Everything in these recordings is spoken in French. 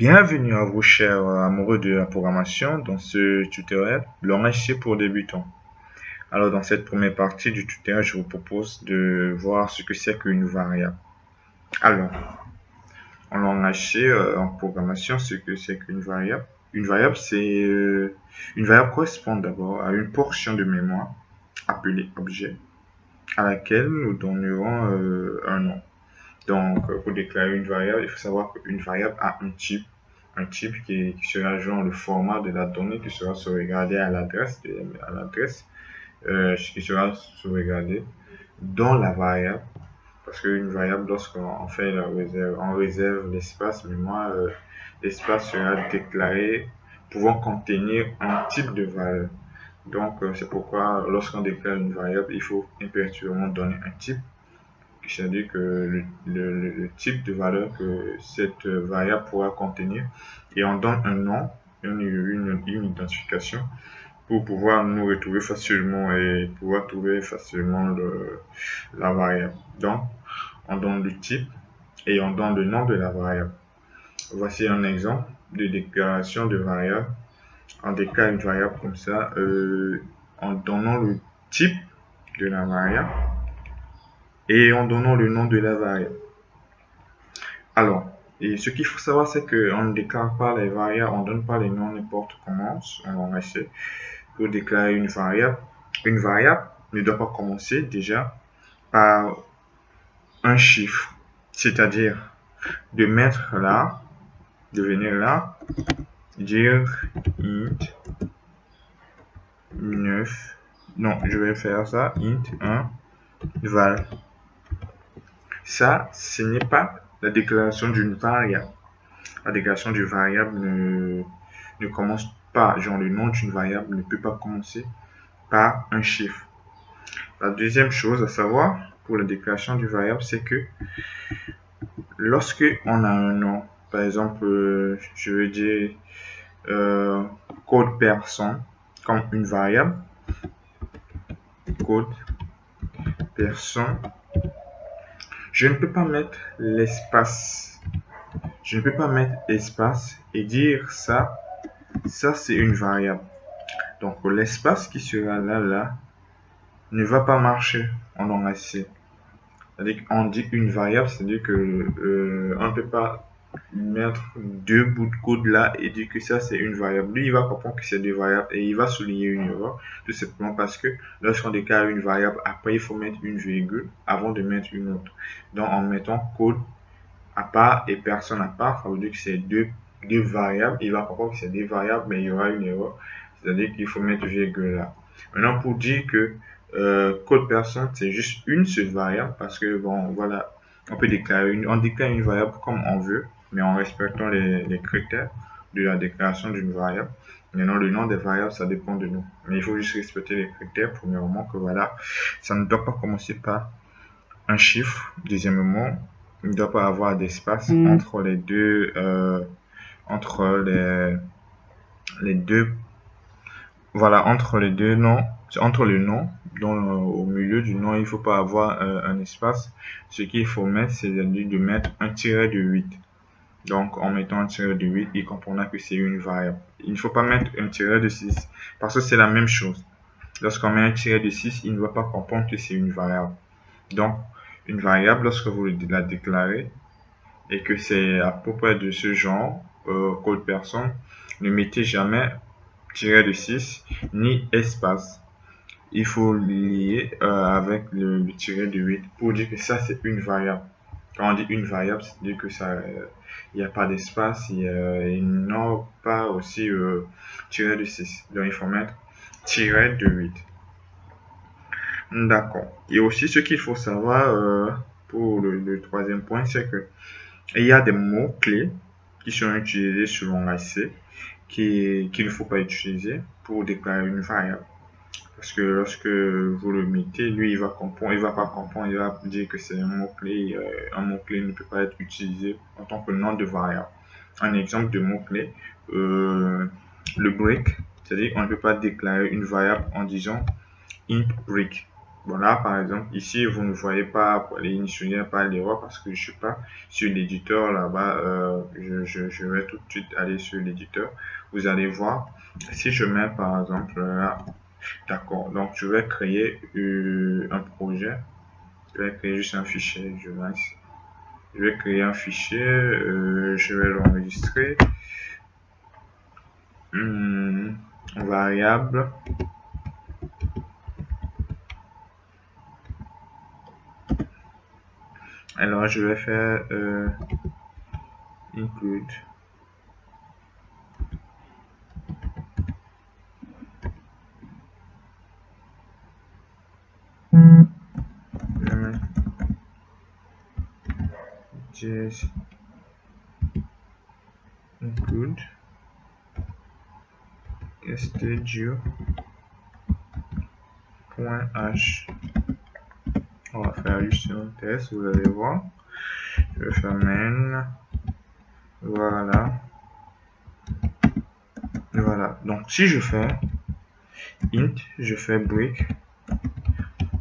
Bienvenue à vous, chers amoureux de la programmation, dans ce tutoriel Langage C pour débutants. Alors, dans cette première partie du tutoriel, je vous propose de voir ce que c'est qu'une variable. Alors, en langage C, en programmation, ce que c'est qu'une variable. Une variable, une variable correspond d'abord à une portion de mémoire appelée objet, à laquelle nous donnerons un nom. Donc, pour déclarer une variable, il faut savoir qu'une variable a un type qui sera genre le format de la donnée qui sera sauvegardé à l'adresse, qui sera sauvegardé dans la variable. Parce qu'une variable, lorsqu'on fait la réserve, on réserve l'espace mémoire, l'espace sera déclaré pouvant contenir un type de valeur. Donc, c'est pourquoi lorsqu'on déclare une variable, il faut impérativement donner un type, c'est-à-dire que le type de valeur que cette variable pourra contenir, et on donne un nom, une identification pour pouvoir nous retrouver facilement et pouvoir trouver facilement la variable. Donc, on donne le type et on donne le nom de la variable. Voici un exemple de déclaration de variable. On déclare une variable comme ça en donnant le type de la variable et en donnant le nom de la variable. Alors, et ce qu'il faut savoir, c'est qu'on ne déclare pas les variables, on ne donne pas les noms n'importe comment. On va essayer pour déclarer une variable. Une variable ne doit pas commencer déjà par un chiffre, c'est-à-dire de mettre là, de venir là, dire int 9, non, je vais faire ça, int 1 val. Ça, ce n'est pas la déclaration d'une variable. La déclaration d'une variable ne commence pas, genre le nom d'une variable ne peut pas commencer par un chiffre. La deuxième chose à savoir pour la déclaration d'une variable, c'est que lorsque on a un nom, par exemple, je veux dire code personne comme une variable, code personne, je ne peux pas mettre l'espace. Je ne peux pas mettre espace et dire ça c'est une variable. Donc l'espace qui sera là ne va pas marcher en langage C. C'est-à-dire qu'on dit une variable, c'est-à-dire que on ne peut pas mettre deux bouts de code là et dire que ça c'est une variable. Lui, il va comprendre que c'est deux variables et il va souligner une erreur, tout simplement parce que lorsqu'on déclare une variable, après il faut mettre une virgule avant de mettre une autre. Donc en mettant code à part et personne à part, ça veut dire que c'est deux variables. Il va comprendre que c'est deux variables, mais il y aura une erreur. C'est-à-dire qu'il faut mettre virgule là. Maintenant, pour dire que code personne, c'est juste une seule variable, parce que bon, voilà, on peut déclarer on déclare une variable comme on veut, mais en respectant les critères de la déclaration d'une variable. Maintenant, le nom des variables, ça dépend de nous. Mais il faut juste respecter les critères. Premièrement, que voilà, ça ne doit pas commencer par un chiffre. Deuxièmement, il ne doit pas avoir d'espace entre les deux, entre les deux, voilà, entre les deux noms, entre le nom, au milieu du nom, il ne faut pas avoir un espace. Ce qu'il faut mettre, c'est de mettre un tiret de 8. Donc, en mettant un tiret de 8, il comprendra que c'est une variable. Il ne faut pas mettre un tiret de 6, parce que c'est la même chose. Lorsqu'on met un tiret de 6, il ne va pas comprendre que c'est une variable. Donc, une variable, lorsque vous la déclarez et que c'est à peu près de ce genre, code personne, ne mettez jamais tiret de 6 ni espace. Il faut lier avec le tiret de 8 pour dire que ça c'est une variable. Quand on dit une variable, c'est-à-dire que ça, il n'y a pas d'espace, il n'a pas aussi tiret de 6. Donc il faut mettre tiret de 8. D'accord. Et aussi, ce qu'il faut savoir pour le troisième point, c'est que il y a des mots-clés qui sont utilisés selon l'AC qu'il ne faut pas utiliser pour déclarer une variable. Parce que lorsque vous le mettez, lui, il va comprendre, il va pas comprendre, il va dire que c'est un mot-clé. Un mot-clé ne peut pas être utilisé en tant que nom de variable. Un exemple de mot-clé, le break, c'est-à-dire qu'on ne peut pas déclarer une variable en disant int break. Bon là par exemple ici vous ne voyez pas les initialiser pas l'erreur parce que je suis pas sur l'éditeur là-bas. Je vais tout de suite aller sur l'éditeur. Vous allez voir si je mets par exemple là, d'accord. Donc je vais créer un projet. Je vais créer juste un fichier. Je vais créer un fichier. Je vais l'enregistrer. Variable. Alors je vais faire include. Just include studio.h. On va faire juste un test, vous allez voir. Je vais faire main. Voilà. Voilà. Donc si je fais int, je fais break,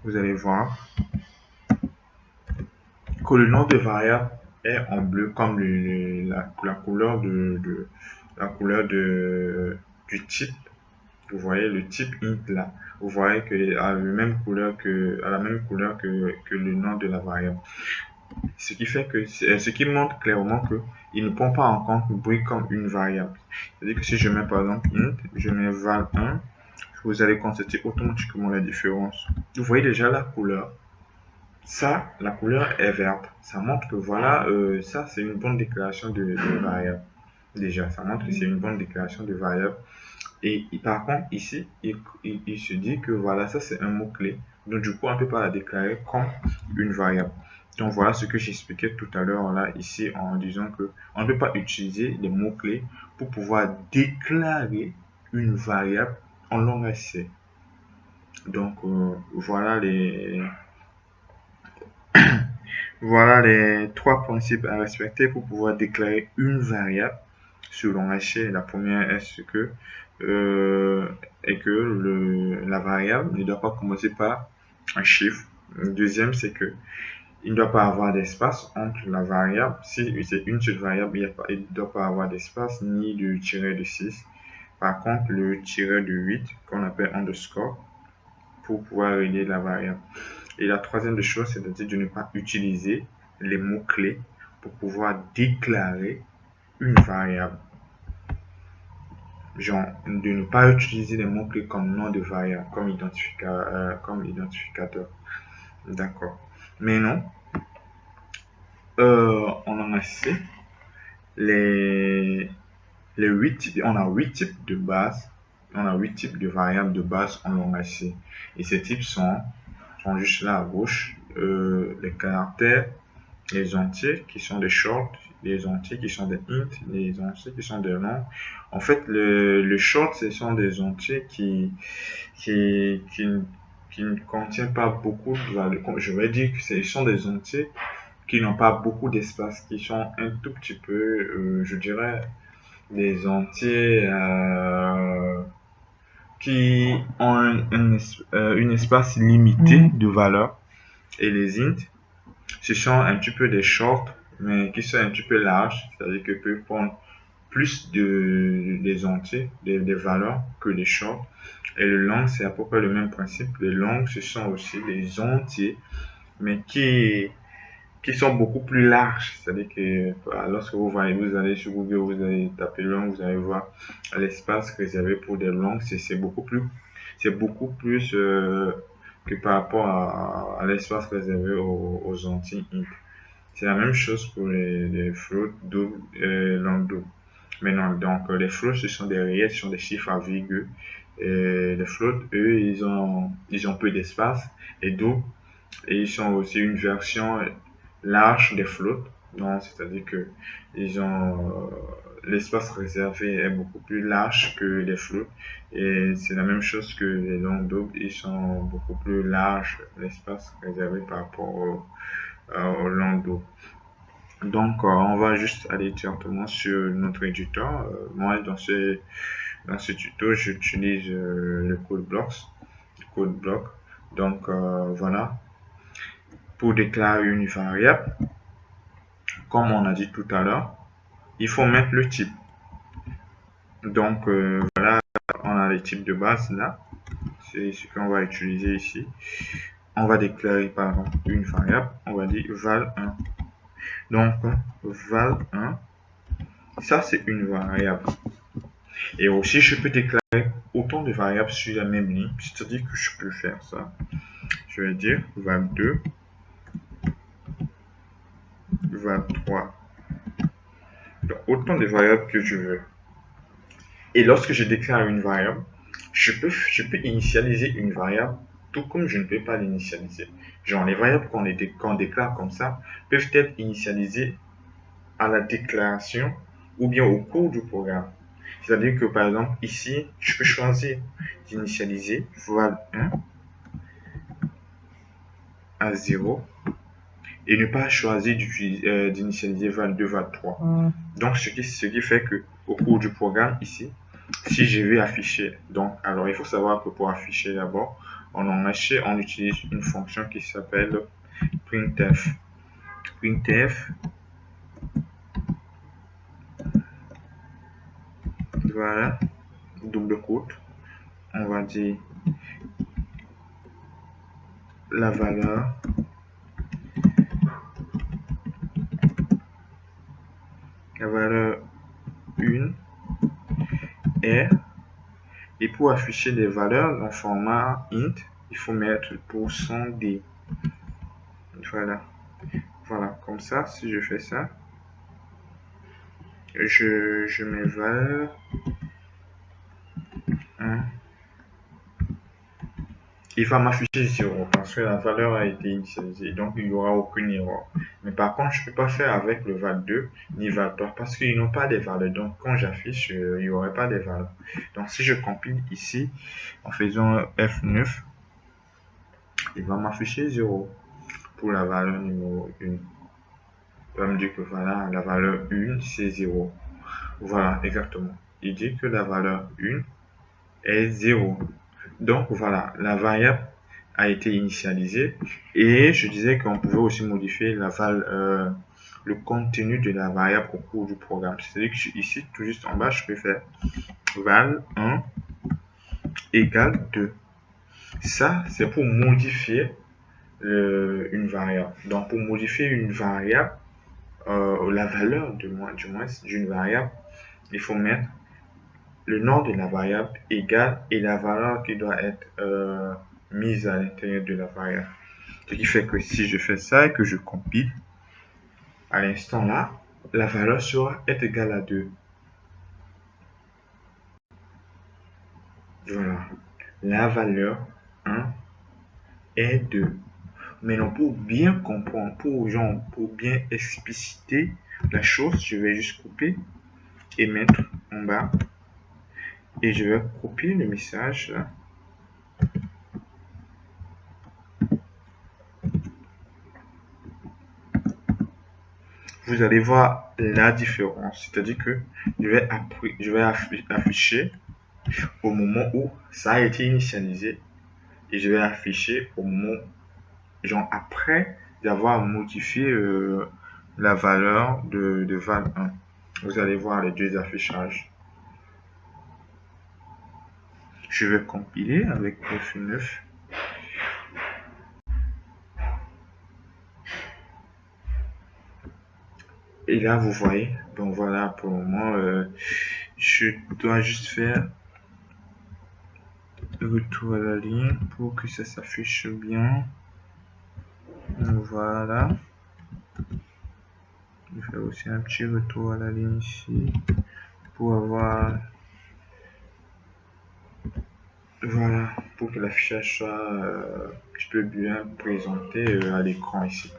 vous allez voir que le nom de variable est en bleu comme la couleur du type. Vous voyez le type int là. Vous voyez que a la même couleur que le nom de la variable. Ce qui fait que ce qui montre clairement que il ne prend pas en compte break comme une variable. C'est-à-dire que si je mets par exemple int, je mets val1, vous allez constater automatiquement la différence. Vous voyez déjà la couleur. Ça, la couleur est verte. Ça montre que voilà, ça c'est une bonne déclaration de variable. Déjà, ça montre que c'est une bonne déclaration de variable. Et par contre, ici, il se dit que voilà, ça c'est un mot-clé. Donc du coup, on ne peut pas la déclarer comme une variable. Donc voilà ce que j'expliquais tout à l'heure là, ici, en disant que on ne peut pas utiliser les mots-clés pour pouvoir déclarer une variable en langage C. Donc voilà les trois principes à respecter pour pouvoir déclarer une variable sur langage C. La première est que la variable ne doit pas commencer par un chiffre. Le deuxième, c'est que il ne doit pas avoir d'espace entre la variable. Si c'est une seule variable, il ne doit pas avoir d'espace ni de tiret de 6. Par contre, le tiret de 8, qu'on appelle underscore, pour pouvoir relier la variable. Et la troisième des choses, c'est de ne pas utiliser les mots-clés pour pouvoir déclarer une variable. Genre, de ne pas utiliser les mots-clés comme nom de variable, comme identificateur. D'accord. Mais non, on en a assez. Les 8 types, on a 8 types de base, on a 8 types de variables de base en langage C. Et ces types sont juste là à gauche. Les caractères, les entiers qui sont des shorts, les entiers qui sont des int, les entiers qui sont des longs. En fait, le short, ce sont des entiers qui ne contiennent pas beaucoup de valeur. Je vais dire que ce sont des entiers qui n'ont pas beaucoup d'espace, qui sont un tout petit peu, je dirais, des entiers qui ont un espace limité de valeur. Et les int, ce sont un petit peu des shorts, mais qui sont un petit peu larges, c'est-à-dire que peuvent prendre plus des entiers, des valeurs que les shorts. Et le long, c'est à peu près le même principe. Les longs, ce sont aussi des entiers, mais qui sont beaucoup plus larges. C'est-à-dire que lorsque vous allez sur Google, vous allez taper long, vous allez voir l'espace réservé pour des longs, c'est beaucoup plus que par rapport à l'espace réservé aux entiers int. C'est la même chose pour les floats double long double. Mais non, donc les floats ce sont des réels, ce sont des chiffres à virgule. Et les floats, eux, ils ont peu d'espace et double. Et ils sont aussi une version large des floats. Donc, c'est-à-dire que ils ont l'espace réservé est beaucoup plus large que les floats. Et c'est la même chose que les long doubles, ils sont beaucoup plus larges l'espace réservé par rapport au long double. Donc, on va juste aller directement sur notre éditeur. Moi, dans ce tuto, j'utilise le code blocks. Code block. Donc voilà, pour déclarer une variable, comme on a dit tout à l'heure, il faut mettre le type. Donc voilà, on a les types de base là, c'est ce qu'on va utiliser ici. On va déclarer par exemple une variable, on va dire val1. Donc val1, ça c'est une variable. Et aussi je peux déclarer autant de variables sur la même ligne, c'est-à-dire que je peux faire ça. Je vais dire val2, val3. Donc autant de variables que je veux. Et lorsque je déclare une variable, je peux initialiser une variable tout comme je ne peux pas l'initialiser. Genre, les variables qu'on déclare comme ça peuvent être initialisées à la déclaration ou bien au cours du programme. C'est-à-dire que par exemple, ici, je peux choisir d'initialiser val1 à 0 et ne pas choisir d'initialiser val2, val3. Donc, ce qui fait que au cours du programme ici, si je vais afficher, donc, alors il faut savoir que pour afficher d'abord, on utilise une fonction qui s'appelle printf. Printf, voilà, double quote, on va dire la valeur la valeur 1 est, et pour afficher des valeurs en format int, il faut mettre %d. Voilà. Voilà, comme ça, si je fais ça, je mets valeur 1. Il va m'afficher 0 parce que la valeur a été initialisée, donc il n'y aura aucune erreur. Mais par contre, je ne peux pas faire avec le val2 ni val3 parce qu'ils n'ont pas des valeurs. Donc quand j'affiche, il n'y aurait pas des valeurs. Donc si je compile ici en faisant F9, il va m'afficher 0 pour la valeur numéro 1. Il va me dire que voilà, la valeur 1 c'est 0. Voilà, exactement. Il dit que la valeur 1 est 0. Donc voilà, la variable a été initialisée et je disais qu'on pouvait aussi modifier le contenu de la variable au cours du programme. C'est-à-dire que ici, tout juste en bas, je peux faire val1 égale 2. Ça, c'est pour modifier une variable. Donc pour modifier une variable, la valeur du moins d'une variable, il faut mettre le nom de la variable égale et la valeur qui doit être mise à l'intérieur de la variable. Ce qui fait que si je fais ça et que je compile, à l'instant là, la valeur sera égale à 2. Voilà. La valeur 1 est 2. Maintenant, pour bien comprendre, pour bien expliciter la chose, je vais juste couper et mettre en bas. Et je vais copier le message là. Vous allez voir la différence. C'est-à-dire que je vais afficher au moment où ça a été initialisé et je vais afficher au moment, genre après d'avoir modifié la valeur de val1. Vous allez voir les deux affichages. Je vais compiler avec F9. Et là, vous voyez, donc voilà, pour le moment, je dois juste faire retour à la ligne pour que ça s'affiche bien. Voilà. Je fais aussi un petit retour à la ligne ici pour avoir, voilà, pour que l'affichage soit un petit peu bien présenté à l'écran ici.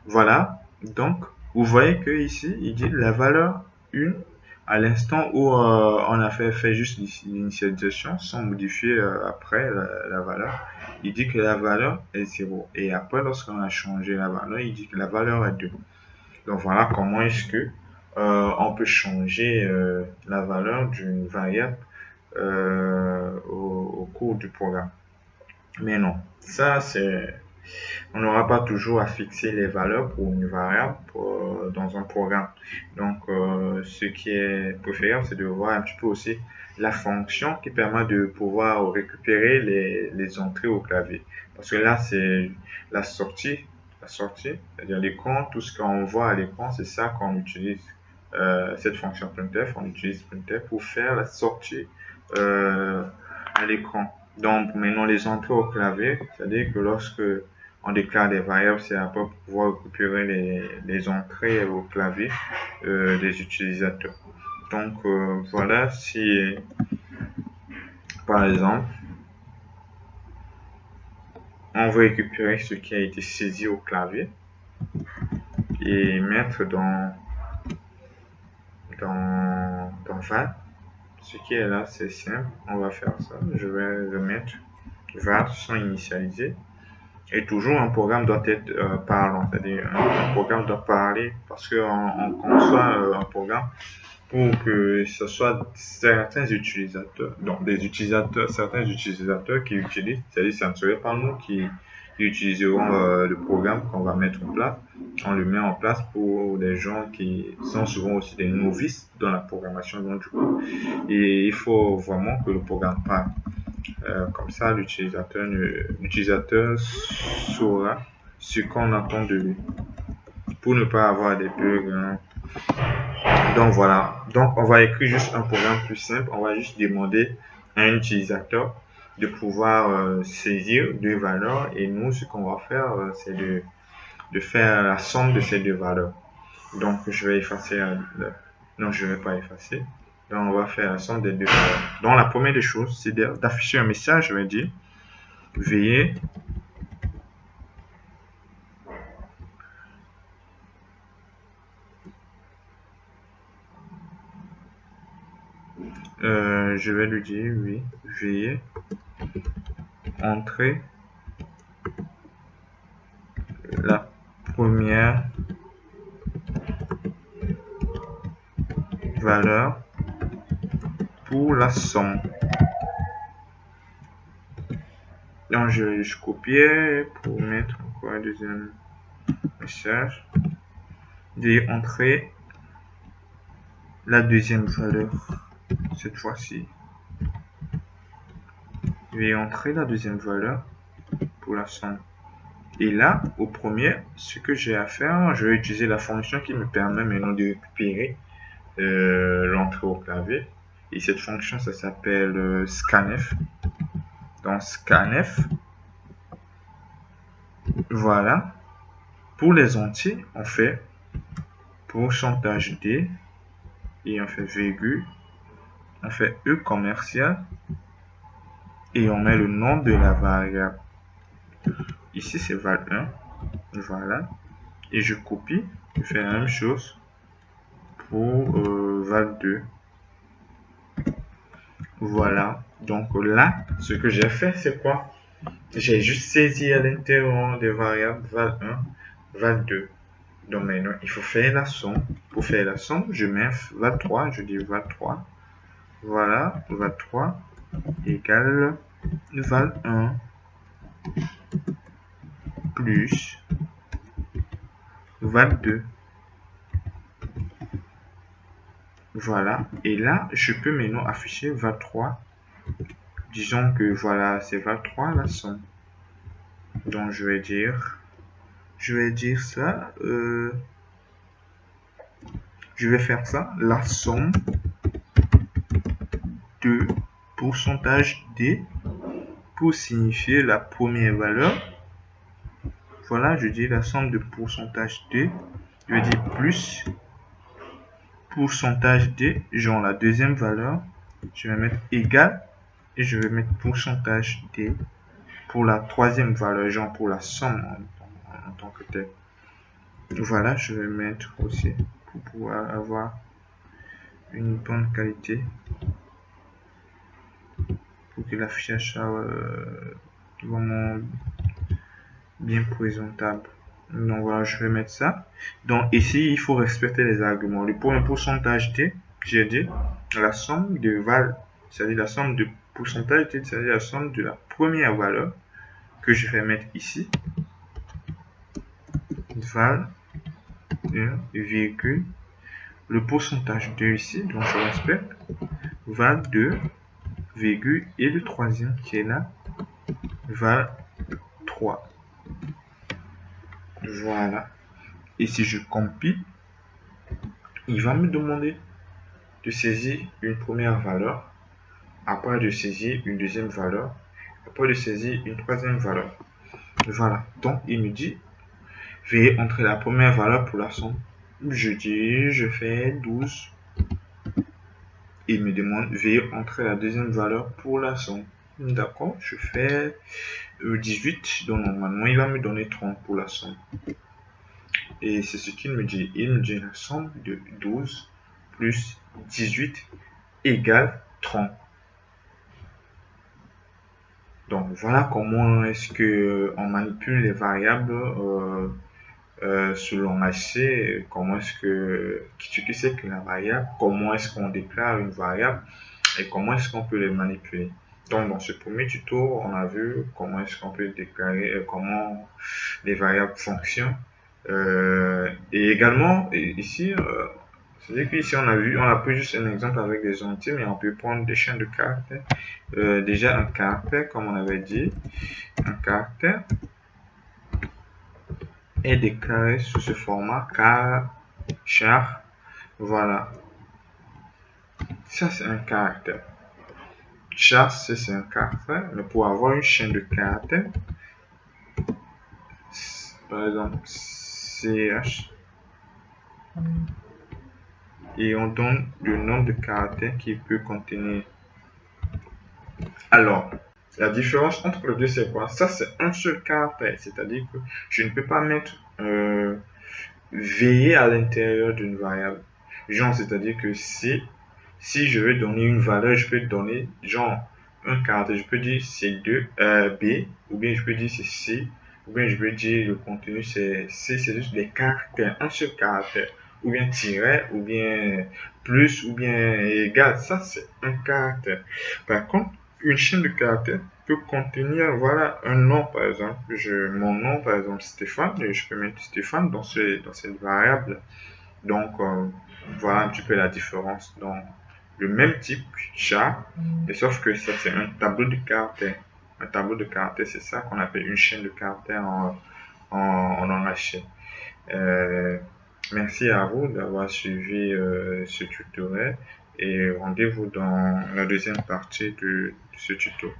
Voilà, donc vous voyez que ici il dit la valeur 1 à l'instant où on a fait juste l'initialisation sans modifier après la valeur, il dit que la valeur est 0 et après lorsqu'on a changé la valeur, il dit que la valeur est 2. Donc voilà comment est-ce que on peut changer la valeur d'une variable au cours du programme. Mais non, ça c'est... On n'aura pas toujours à fixer les valeurs pour une variable dans un programme. Donc, ce qui est préférable, c'est de voir un petit peu aussi la fonction qui permet de pouvoir récupérer les entrées au clavier. Parce que là, c'est la sortie, c'est-à-dire l'écran, tout ce qu'on voit à l'écran, c'est ça qu'on utilise. Cette fonction printf, on utilise printf pour faire la sortie euh, à l'écran. Donc, maintenant, les entrées au clavier, c'est-à-dire que lorsque on déclare des variables, c'est après pour pouvoir récupérer les entrées au clavier des utilisateurs. Donc, voilà, si par exemple, on veut récupérer ce qui a été saisi au clavier et mettre dans val, ce qui est là, c'est simple, on va faire ça. Je vais remettre val sans initialiser. Et toujours un programme doit être parlant, c'est-à-dire un programme doit parler parce qu'on conçoit un programme pour que ce soit certains utilisateurs, donc des utilisateurs, certains utilisateurs qui utilisent, c'est-à-dire ça ne serait pas nous qui utiliserons le programme qu'on va mettre en place. On le met en place pour des gens qui sont souvent aussi des novices dans la programmation. Donc, du coup, et il faut vraiment que le programme parle. Comme ça, l'utilisateur saura ce qu'on attend de lui pour ne pas avoir des bugs. Hein. Donc voilà. Donc on va écrire juste un programme plus simple. On va juste demander à un utilisateur de pouvoir saisir deux valeurs et nous, ce qu'on va faire, c'est de faire la somme de ces deux valeurs. Donc je vais effacer. Non, je ne vais pas effacer. Donc on va faire la somme des deux valeurs. Donc la première des choses, c'est d'afficher un message. Je vais dire veuillez je vais lui dire oui, veuillez entrer la première valeur pour la somme. Donc je copiais pour mettre encore un deuxième message. Veuillez entrer la deuxième valeur cette fois-ci. Veuillez entrer la deuxième valeur pour la somme. Et là, au premier, ce que j'ai à faire, je vais utiliser la fonction qui me permet maintenant de récupérer l'entrée au clavier. Et cette fonction, ça s'appelle scanf. Donc scanf, voilà. Pour les entiers, on fait pourcentage D et on fait virgule, on fait E commercial et on met le nom de la variable. Ici, c'est val1. Voilà. Et je copie, je fais la même chose pour val2. Voilà. Donc là, ce que j'ai fait, c'est quoi? J'ai juste saisi à l'intérieur des variables val1, val2. Donc maintenant, il faut faire la somme. Pour faire la somme, je mets val3, je dis val3. Voilà, val3 égale val1 plus val2. Voilà, et là, je peux maintenant afficher val3. Disons que voilà, c'est val3 la somme. Donc je vais dire ça, je vais faire ça, la somme de pourcentage D pour signifier la première valeur. Voilà, je dis la somme de pourcentage D, je vais dire plus pourcentage D, genre la deuxième valeur, je vais mettre égal et je vais mettre pourcentage D pour la troisième valeur, genre pour la somme en tant que tel. Voilà, je vais mettre aussi pour pouvoir avoir une bonne qualité, pour que l'affichage soit vraiment bien présentable. Donc voilà, je vais mettre ça. Donc ici, il faut respecter les arguments. Le premier pourcentage D, j'ai dit la somme de val, c'est-à-dire la somme de pourcentage D, c'est-à-dire la somme de la première valeur que je vais mettre ici. Val 1, virgule, le pourcentage 2 ici, donc je respecte. Val 2, virgule, et le troisième qui est là, val 3. Voilà. Et si je compile, il va me demander de saisir une première valeur, après de saisir une deuxième valeur, après de saisir une troisième valeur. Voilà. Donc, il me dit, veuillez entrer la première valeur pour la somme. Je dis, je fais 12. Il me demande, veuillez entrer la deuxième valeur pour la somme. D'accord, je fais 18. Donc, normalement, il va me donner 30 pour la somme. Et c'est ce qu'il me dit. Il me dit la somme de 12 plus 18 égale 30. Donc, voilà comment est-ce que on manipule les variables selon HC. Comment est-ce que, ce que c'est que la variable, comment est-ce qu'on déclare une variable et comment est-ce qu'on peut les manipuler. Donc, dans ce premier tuto, on a vu comment est-ce qu'on peut déclarer, comment les variables fonctionnent. Et également, ici, c'est-à-dire qu'ici, on a pris juste un exemple avec des entiers, mais on peut prendre des chaînes de caractères. Déjà, un caractère, comme on avait dit, un caractère est déclaré sous ce format char. Voilà. Ça, c'est un caractère. Char, c'est un caractère, mais pour avoir une chaîne de caractères, par exemple, CH, et on donne le nombre de caractères qu'il peut contenir. Alors, la différence entre les deux, c'est quoi? Ça, c'est un seul caractère, c'est-à-dire que je ne peux pas mettre veiller à l'intérieur d'une variable. Genre, c'est-à-dire que si je veux donner une valeur, je peux donner genre un caractère, je peux dire c'est 2 B, ou bien je peux dire c'est C, ou bien je peux dire le contenu c'est C, c'est juste des caractères, un seul caractère, ou bien tiret, ou bien plus, ou bien égal. Ça, c'est un caractère. Par contre, une chaîne de caractères peut contenir, voilà, un nom, par exemple. Mon nom, par exemple, Stéphane, et je peux mettre Stéphane dans cette variable. Donc, voilà un petit peu la différence. Donc, le même type chat, mais sauf que ça, c'est un tableau de caractères. Un tableau de caractères, c'est ça qu'on appelle une chaîne de caractères en HC. Merci à vous d'avoir suivi ce tutoriel et rendez-vous dans la deuxième partie de ce tuto.